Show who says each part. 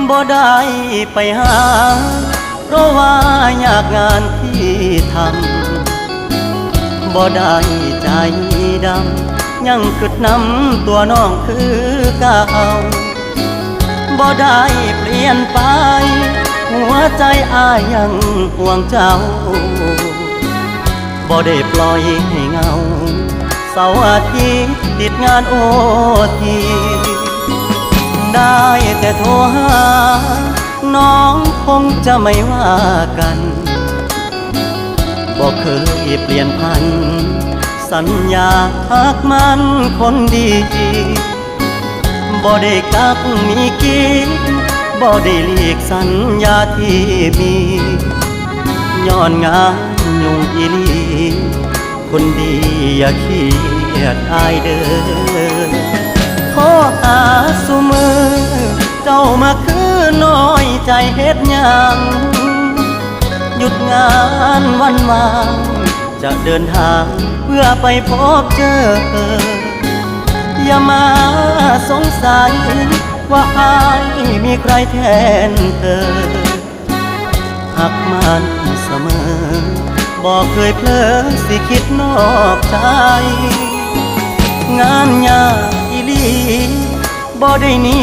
Speaker 1: บ่ได้ไปหาเพราะว่ายากงานที่ทำบ่ได้ใจดำยังกึดน้ำตัวน้องคือเก่าบ่ได้เปลี่ยนไปหัวใจอ้ายยังห่วงเจ้าบ่ได้ปล่อยให้เงาเสาร์อาทิตย์ติดงานโอทีได้แต่โทรหาน้องคงจะไม่ว่ากันบ่เคยเปลี่ยนพันสัญญาหักมันคนดีบ่ได้กักมีกินบ่ได้หลีกสัญญาที่มีย้อนงานยุ่งอีหลีคนดีอย่าเครียดอายเด้อขอหาสุมือเจ้ามาคือน้อยใจเฮ็ดหยังหยุดงานวันวางจะเดินทางเพื่อไปพบเจออย่ามาสงสัยว่าอายมีใครแทนเธอหักมันเสมอบอกเคยเพลอสิคิดนอกใจงานยากอีหลีบ่ได้หนี